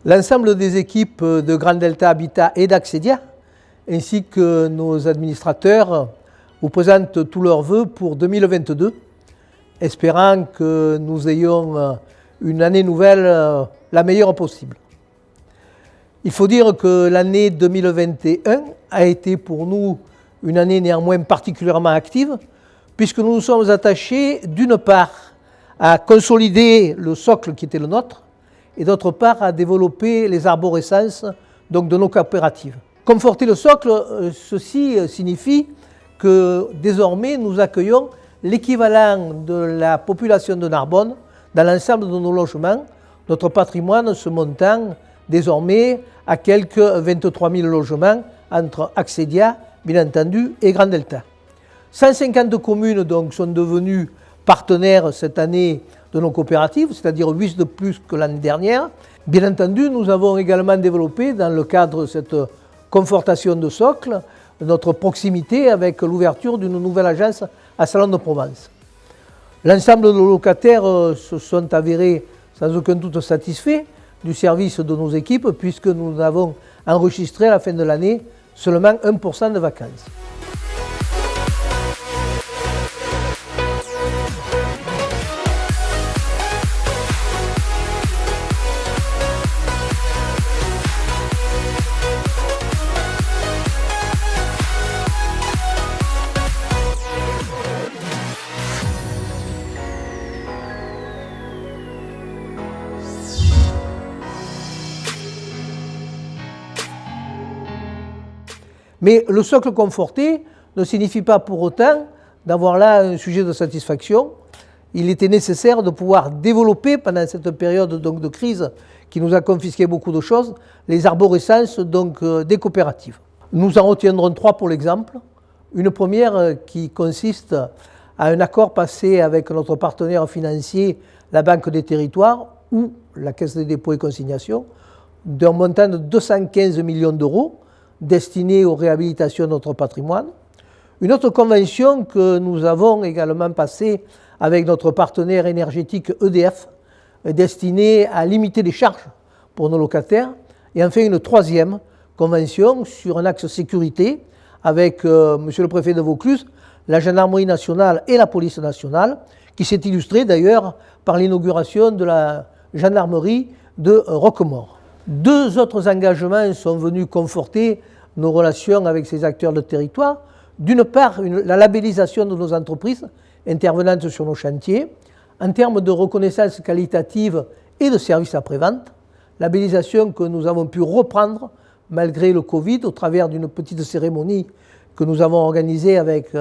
L'ensemble des équipes de Grand Delta Habitat et d'Accédia, ainsi que nos administrateurs, vous présentent tous leurs vœux pour 2022, espérant que nous ayons une année nouvelle la meilleure possible. Il faut dire que l'année 2021 a été pour nous une année néanmoins particulièrement active, puisque nous nous sommes attachés d'une part à consolider le socle qui était le nôtre, et d'autre part à développer les arborescences donc de nos coopératives. Conforter le socle, ceci signifie que désormais nous accueillons l'équivalent de la population de Narbonne dans l'ensemble de nos logements, notre patrimoine se montant désormais à quelques 23 000 logements entre Accédia, bien entendu, et Grand Delta. 150 communes donc sont devenues partenaires cette année de nos coopératives, c'est-à-dire 8 de plus que l'année dernière. Bien entendu, nous avons également développé, dans le cadre de cette confortation de socle, notre proximité avec l'ouverture d'une nouvelle agence à Salon de Provence. L'ensemble de nos locataires se sont avérés sans aucun doute satisfaits du service de nos équipes, puisque nous avons enregistré à la fin de l'année seulement 1% de vacances. Mais le socle conforté ne signifie pas pour autant d'avoir là un sujet de satisfaction. Il était nécessaire de pouvoir développer pendant cette période donc, de crise qui nous a confisqué beaucoup de choses, les arborescences donc, des coopératives. Nous en retiendrons 3 pour l'exemple. Une première qui consiste à un accord passé avec notre partenaire financier, la Banque des Territoires ou la Caisse des dépôts et consignations, d'un montant de 215 millions d'euros, destinée aux réhabilitations de notre patrimoine. Une autre convention que nous avons également passée avec notre partenaire énergétique EDF, destinée à limiter les charges pour nos locataires. Et enfin une troisième convention sur un axe sécurité avec Monsieur le Préfet de Vaucluse, la Gendarmerie nationale et la Police nationale, qui s'est illustrée d'ailleurs par l'inauguration de la gendarmerie de Roquemaure. 2 autres engagements sont venus conforter nos relations avec ces acteurs de territoire. D'une part, la labellisation de nos entreprises intervenantes sur nos chantiers en termes de reconnaissance qualitative et de services après-vente. Labellisation que nous avons pu reprendre malgré le Covid au travers d'une petite cérémonie que nous avons organisée avec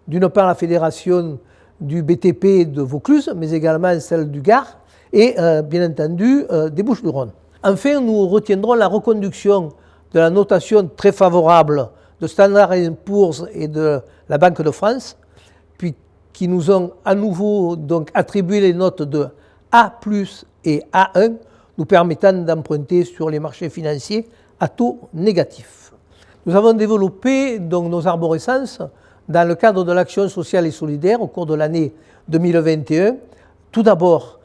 d'une part la fédération du BTP de Vaucluse, mais également celle du Gard et bien entendu des Bouches-du-Rhône. Enfin, nous retiendrons la reconduction de la notation très favorable de Standard & Poor's et de la Banque de France, puis qui nous ont à nouveau donc attribué les notes de A+ et A1, nous permettant d'emprunter sur les marchés financiers à taux négatif. Nous avons développé donc nos arborescences dans le cadre de l'action sociale et solidaire au cours de l'année 2021, tout d'abord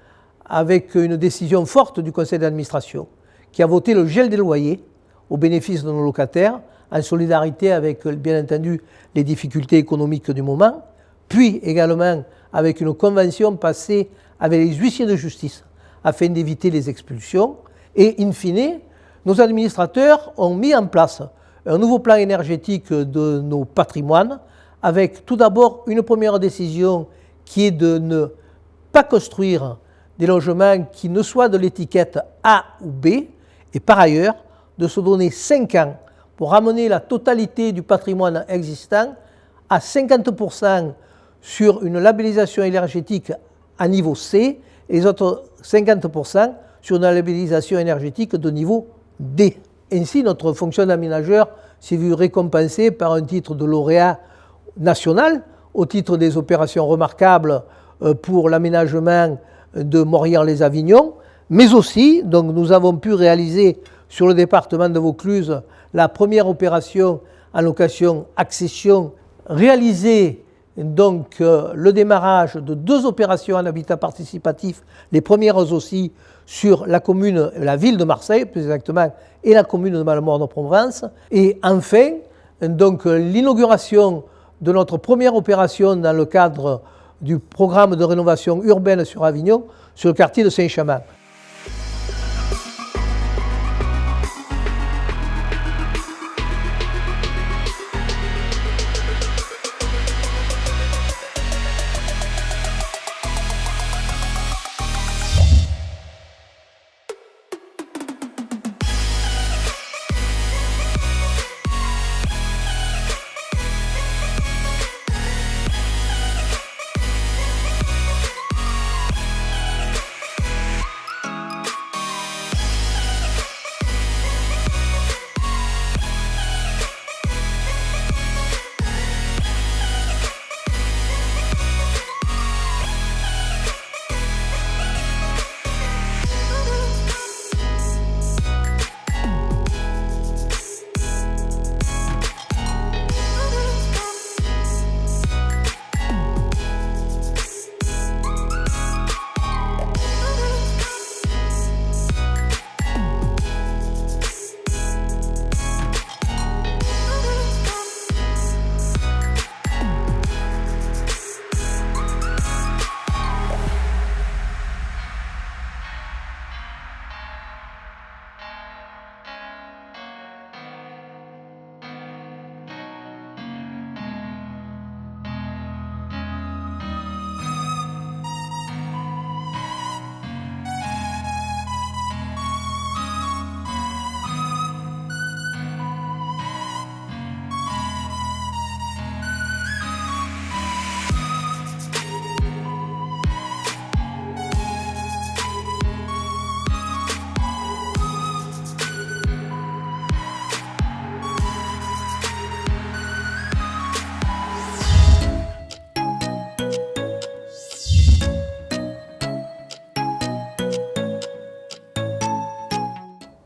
avec une décision forte du conseil d'administration qui a voté le gel des loyers au bénéfice de nos locataires, en solidarité avec, bien entendu, les difficultés économiques du moment, puis également avec une convention passée avec les huissiers de justice afin d'éviter les expulsions. Et in fine, nos administrateurs ont mis en place un nouveau plan énergétique de nos patrimoines avec tout d'abord une première décision qui est de ne pas construire des logements qui ne soient de l'étiquette A ou B, et par ailleurs de se donner 5 ans pour ramener la totalité du patrimoine existant à 50% sur une labellisation énergétique à niveau C et les autres 50% sur une labellisation énergétique de niveau D. Ainsi, notre fonction d'aménageur s'est vue récompensée par un titre de lauréat national au titre des opérations remarquables pour l'aménagement de Morières-les-Avignon, mais aussi, donc, nous avons pu réaliser sur le département de Vaucluse la première opération en location accession réalisée donc le démarrage de 2 opérations en habitat participatif, les premières aussi sur la commune, la ville de Marseille plus exactement, et la commune de Malemort-de-Provence. Et enfin, donc l'inauguration de notre première opération dans le cadre du programme de rénovation urbaine sur Avignon, sur le quartier de Saint-Chamond.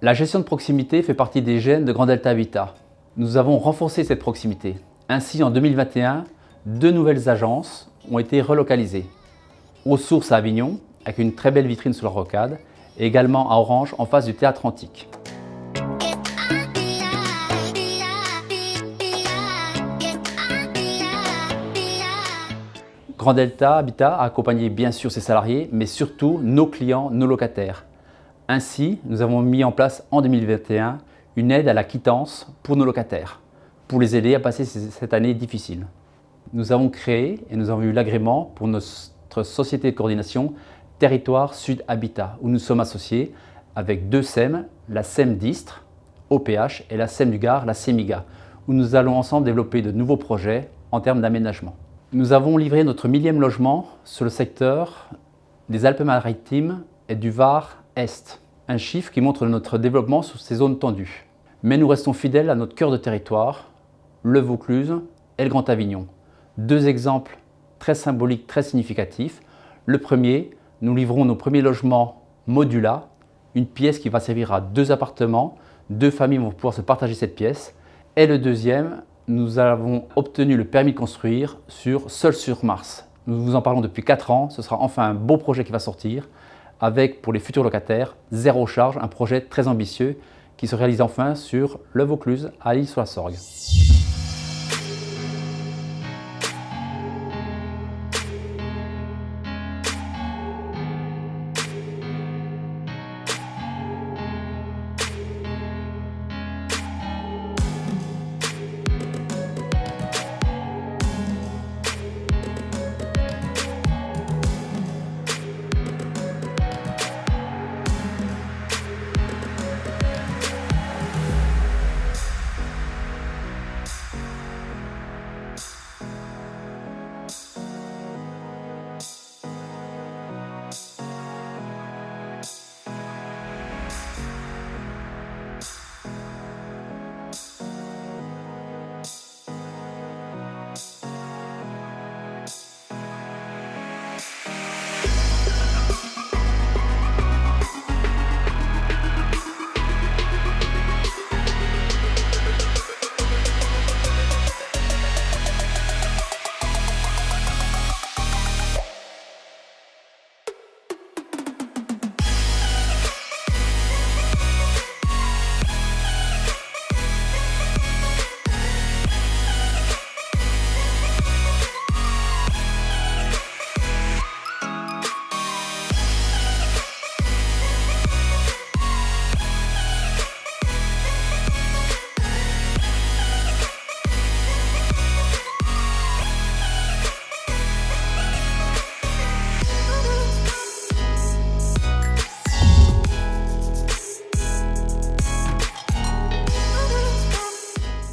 La gestion de proximité fait partie des gènes de Grand Delta Habitat. Nous avons renforcé cette proximité. Ainsi, en 2021, 2 nouvelles agences ont été relocalisées. Aux Sources à Avignon, avec une très belle vitrine sur la rocade, et également à Orange, en face du Théâtre Antique. Grand Delta Habitat a accompagné bien sûr ses salariés, mais surtout nos clients, nos locataires. Ainsi, nous avons mis en place en 2021 une aide à la quittance pour nos locataires, pour les aider à passer cette année difficile. Nous avons créé et nous avons eu l'agrément pour notre société de coordination Territoire Sud Habitat, où nous sommes associés avec 2 SEM, la SEM d'Istres, OPH, et la SEM du Gard, la SEMIGA, où nous allons ensemble développer de nouveaux projets en termes d'aménagement. Nous avons livré notre 1000e logement sur le secteur des Alpes-Maritimes et du Var-Est, un chiffre qui montre notre développement sur ces zones tendues. Mais nous restons fidèles à notre cœur de territoire, le Vaucluse et le Grand Avignon. 2 exemples très symboliques, très significatifs. Le premier, nous livrons nos premiers logements Modula, une pièce qui va servir à 2 appartements, 2 familles vont pouvoir se partager cette pièce. Et le deuxième, nous avons obtenu le permis de construire sur Seul-sur-Mars. Nous vous en parlons depuis 4 ans, ce sera enfin un beau projet qui va sortir, avec pour les futurs locataires, 0 charge, un projet très ambitieux qui se réalise enfin sur le Vaucluse à l'Isle-sur-la-Sorgue.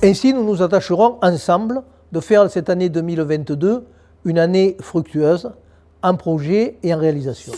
Ainsi, nous nous attacherons ensemble de faire cette année 2022 une année fructueuse en projet et en réalisation.